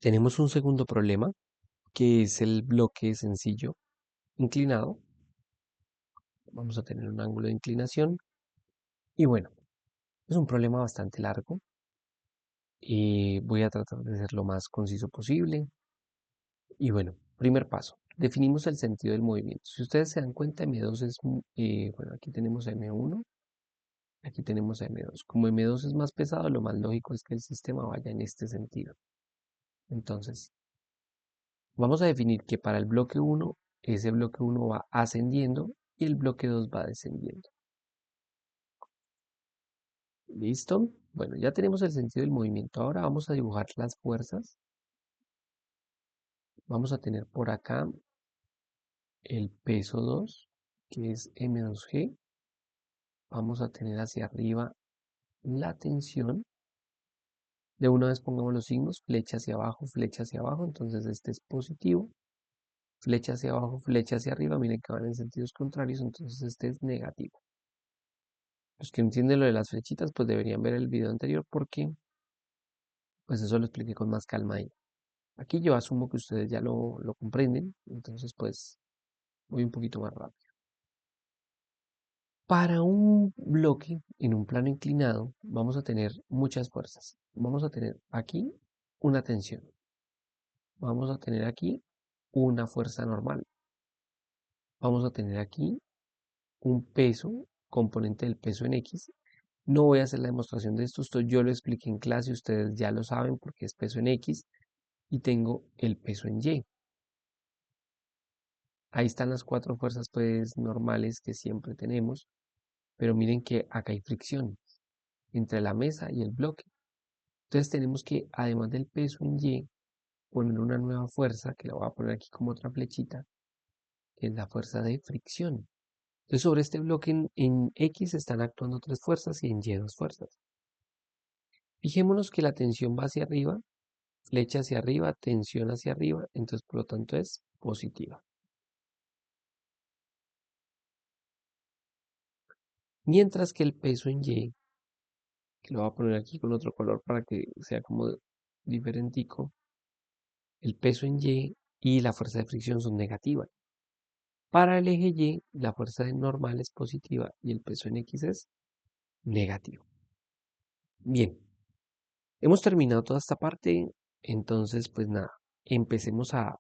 Tenemos un segundo problema, que es el bloque sencillo inclinado. Vamos a tener un ángulo de inclinación. Y bueno, es un problema bastante largo. Voy a tratar de ser lo más conciso posible. Y bueno, primer paso. Definimos el sentido del movimiento. Si ustedes se dan cuenta, M2 es, bueno, aquí tenemos a M1, aquí tenemos a M2. Como M2 es más pesado, lo más lógico es que el sistema vaya en este sentido. Entonces, vamos a definir que para el bloque 1, ese bloque 1 va ascendiendo y el bloque 2 va descendiendo. ¿Listo? Bueno, ya tenemos el sentido del movimiento. Ahora vamos a dibujar las fuerzas. Vamos a tener por acá el peso 2, que es M2G. Vamos a tener hacia arriba la tensión. De una vez pongamos los signos, flecha hacia abajo, flecha hacia abajo. Entonces este es positivo. Flecha hacia abajo, flecha hacia arriba. Miren que van en sentidos contrarios, entonces este es negativo. Los que entienden lo de las flechitas, pues deberían ver el video anterior porque pues eso lo expliqué con más calma ahí. Aquí yo asumo que ustedes ya lo comprenden, entonces pues voy un poquito más rápido. Para un bloque en un plano inclinado vamos a tener muchas fuerzas. Vamos a tener aquí una tensión. Vamos a tener aquí una fuerza normal. Vamos a tener aquí un peso, componente del peso en X. No voy a hacer la demostración de esto yo lo expliqué en clase, ustedes ya lo saben porque es peso en X y tengo el peso en Y. Ahí están las cuatro fuerzas pues normales que siempre tenemos, pero miren que acá hay fricción entre la mesa y el bloque. Entonces tenemos que, además del peso en Y, poner una nueva fuerza, que la voy a poner aquí como otra flechita, que es la fuerza de fricción. Entonces sobre este bloque en X están actuando tres fuerzas y en Y dos fuerzas. Fijémonos que la tensión va hacia arriba, flecha hacia arriba, tensión hacia arriba, entonces por lo tanto es positiva. Mientras que el peso en Y, que lo voy a poner aquí con otro color para que sea como diferentico, el peso en Y la fuerza de fricción son negativas. Para el eje Y, la fuerza normal es positiva y el peso en X es negativo. Bien, hemos terminado toda esta parte, entonces pues nada, empecemos a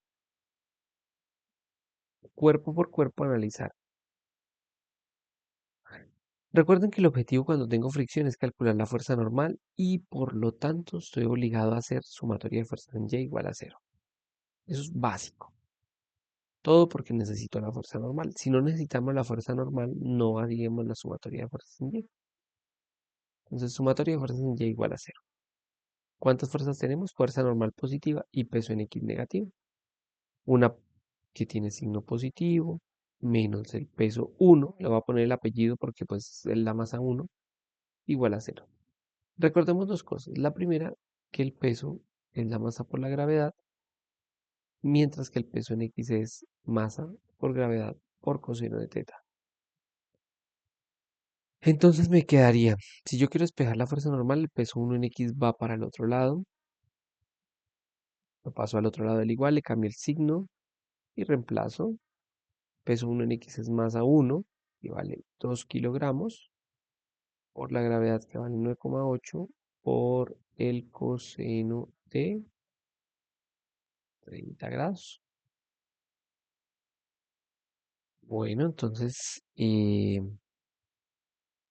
cuerpo por cuerpo analizar. Recuerden que el objetivo cuando tengo fricción es calcular la fuerza normal y por lo tanto estoy obligado a hacer sumatoria de fuerzas en Y igual a 0. Eso es básico. Todo porque necesito la fuerza normal. Si no necesitamos la fuerza normal, no haríamos la sumatoria de fuerzas en Y. Entonces, sumatoria de fuerzas en Y igual a 0. ¿Cuántas fuerzas tenemos? Fuerza normal positiva y peso en X negativo. Una que tiene signo positivo, menos el peso 1, le voy a poner el apellido porque pues es la masa 1, igual a 0. Recordemos dos cosas. La primera, que el peso es la masa por la gravedad, mientras que el peso en X es masa por gravedad por coseno de teta. Entonces me quedaría, si yo quiero despejar la fuerza normal, el peso 1 en X va para el otro lado. Lo paso al otro lado del igual, le cambio el signo y reemplazo. Peso 1 en X es masa 1 y vale 2 kilogramos por la gravedad que vale 9,8 por el coseno de 30 grados. Bueno, entonces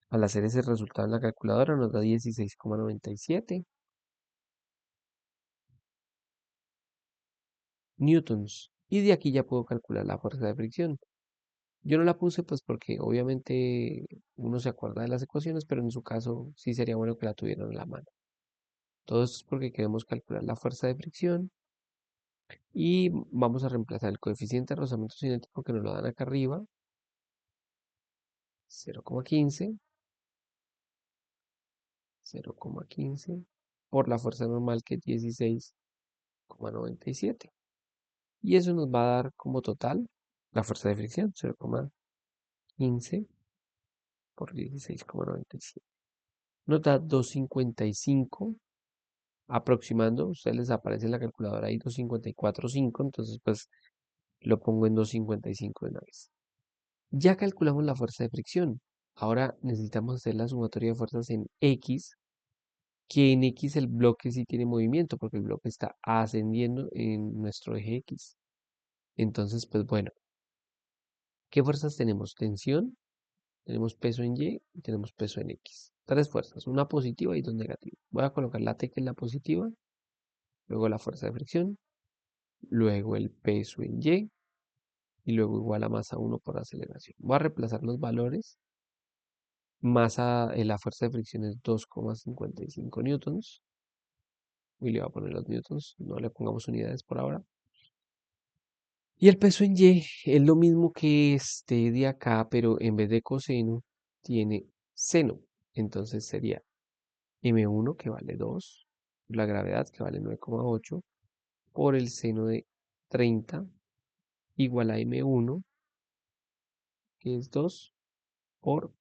al hacer ese resultado en la calculadora nos da 16,97 newtons. Y de aquí ya puedo calcular la fuerza de fricción. Yo no la puse pues porque obviamente uno se acuerda de las ecuaciones, pero en su caso sí sería bueno que la tuvieran en la mano. Todo esto es porque queremos calcular la fuerza de fricción y vamos a reemplazar el coeficiente de rozamiento cinético que nos lo dan acá arriba, 0,15, 0,15 por la fuerza normal que es 16,97. Y eso nos va a dar como total la fuerza de fricción, 0,15 por 16,97. Nos da 255 aproximando, a ustedes les aparece en la calculadora ahí 254,5, entonces pues lo pongo en 255 de una vez. Ya calculamos la fuerza de fricción. Ahora necesitamos hacer la sumatoria de fuerzas en X, que en X el bloque sí tiene movimiento, porque el bloque está ascendiendo en nuestro eje X. Entonces, pues bueno, ¿qué fuerzas tenemos? Tensión, tenemos peso en Y y tenemos peso en X. Tres fuerzas, una positiva y dos negativas. Voy a colocar la T que es la positiva, luego la fuerza de fricción, luego el peso en y luego igual a masa 1 por aceleración. Voy a reemplazar los valores. Masa, la fuerza de fricción es 2,55 newtons. Y le voy a poner los newtons, no le pongamos unidades por ahora. Y el peso en Y es lo mismo que este de acá, pero en vez de coseno, tiene seno. Entonces sería M1 que vale 2, la gravedad que vale 9,8, por el seno de 30 igual a M1, que es 2 por...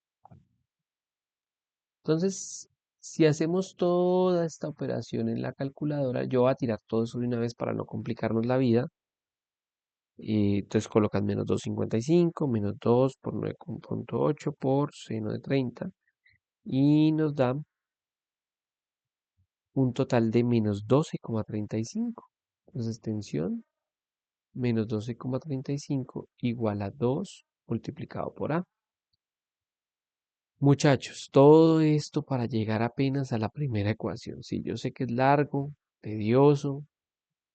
Entonces, si hacemos toda esta operación en la calculadora, yo voy a tirar todo eso de una vez para no complicarnos la vida. Entonces colocan menos 255, menos 2 por 9,8 por seno de 30 y nos da un total de menos 12,35. Entonces tensión menos 12,35 igual a 2 multiplicado por A. Muchachos, todo esto para llegar apenas a la primera ecuación. Sí, yo sé que es largo, tedioso,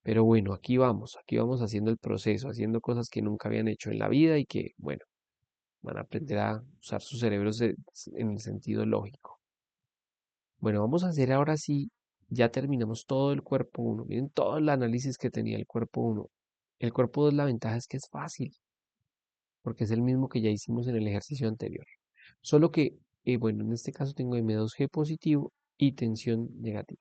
pero bueno, aquí vamos haciendo el proceso, haciendo cosas que nunca habían hecho en la vida y que, bueno, van a aprender a usar sus cerebros en el sentido lógico. Bueno, vamos a hacer ahora sí, ya terminamos todo el cuerpo uno. Miren todo el análisis que tenía el cuerpo uno. El cuerpo 2, la ventaja es que es fácil, porque es el mismo que ya hicimos en el ejercicio anterior. Solo que, bueno, en este caso tengo M2G positivo y tensión negativa.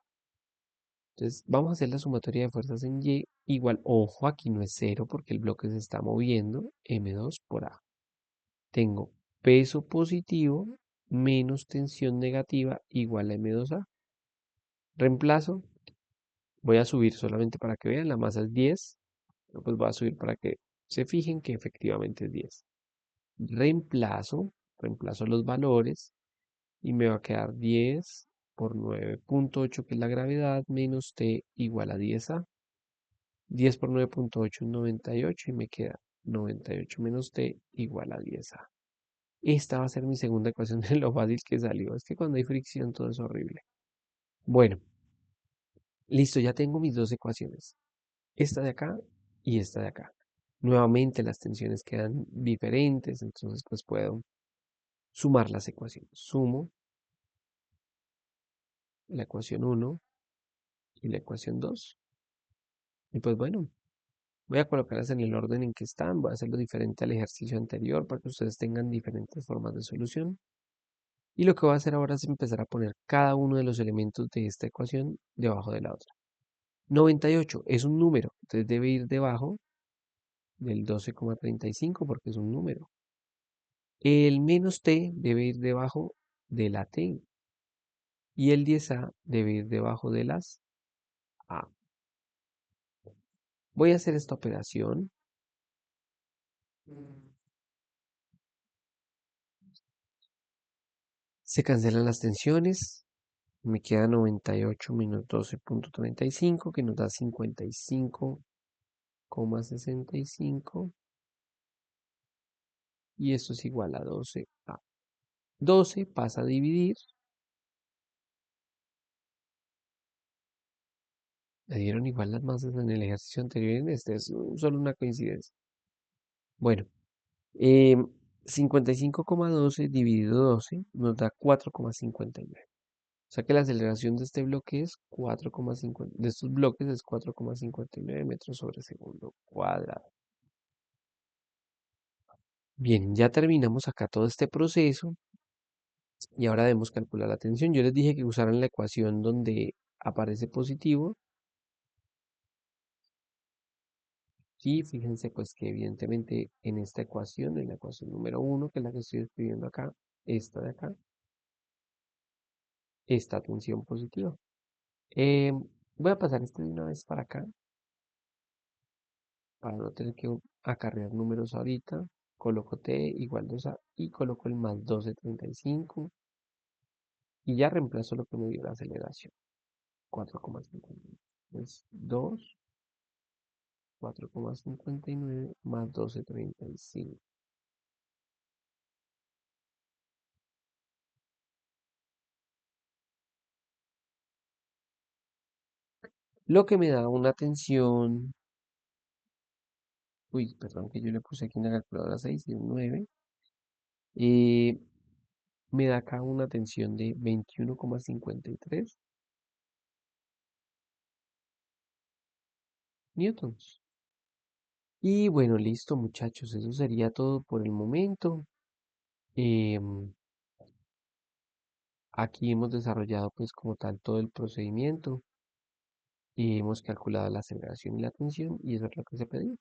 Entonces, vamos a hacer la sumatoria de fuerzas en Y igual, ojo, aquí no es cero porque el bloque se está moviendo, M2 por A. Tengo peso positivo menos tensión negativa igual a M2A. Reemplazo, voy a subir solamente para que vean, la masa es 10, pero pues voy a subir para que se fijen que efectivamente es 10. Reemplazo los valores y me va a quedar 10 por 9,8 que es la gravedad menos T igual a 10A. 10 por 9,8 es 98 y me queda 98 menos T igual a 10A. Esta va a ser mi segunda ecuación de lo fácil que salió. Es que cuando hay fricción todo es horrible. Bueno, listo, ya tengo mis dos ecuaciones. Esta de acá y esta de acá. Nuevamente las tensiones quedan diferentes, entonces pues puedo sumar las ecuaciones. Sumo la ecuación 1 y la ecuación 2. Y pues bueno, voy a colocarlas en el orden en que están. Voy a hacerlo diferente al ejercicio anterior para que ustedes tengan diferentes formas de solución. Y lo que voy a hacer ahora es empezar a poner cada uno de los elementos de esta ecuación debajo de la otra. 98 es un número, entonces debe ir debajo del 12,35 porque es un número. El menos t debe ir debajo de la t y el 10a debe ir debajo de las a. Voy a hacer esta operación. Se cancelan las tensiones. Me queda 98 menos 12,35 que nos da 55,65 y esto es igual a 12a. 12 pasa a dividir. Me dieron igual las masas en el ejercicio anterior y en este, es solo una coincidencia. Bueno, 55,12 dividido 12 nos da 4,59. O sea que la aceleración de este bloque es 4,50, de estos bloques es 4,59 metros sobre segundo cuadrado. Bien, ya terminamos acá todo este proceso y ahora debemos calcular la tensión. Yo les dije que usaran la ecuación donde aparece positivo. Y fíjense pues que evidentemente en esta ecuación, en la ecuación número 1, que es la que estoy escribiendo acá, esta de acá, esta tensión positiva. Voy a pasar este de una vez para acá, para no tener que acarrear números ahorita. Coloco t igual 2a y coloco el más 12,35 y ya reemplazo lo que me dio la aceleración. 4,59 es 2, 4,59 más 12,35. Lo que me da una tensión, uy, perdón que yo le puse aquí una calculadora 6 y un 9, eh, me da acá una tensión de 21,53 newtons. Y bueno, listo muchachos, eso sería todo por el momento. Em, Aquí hemos desarrollado pues como tal todo el procedimiento y hemos calculado la aceleración y la tensión y eso es lo que se pedía.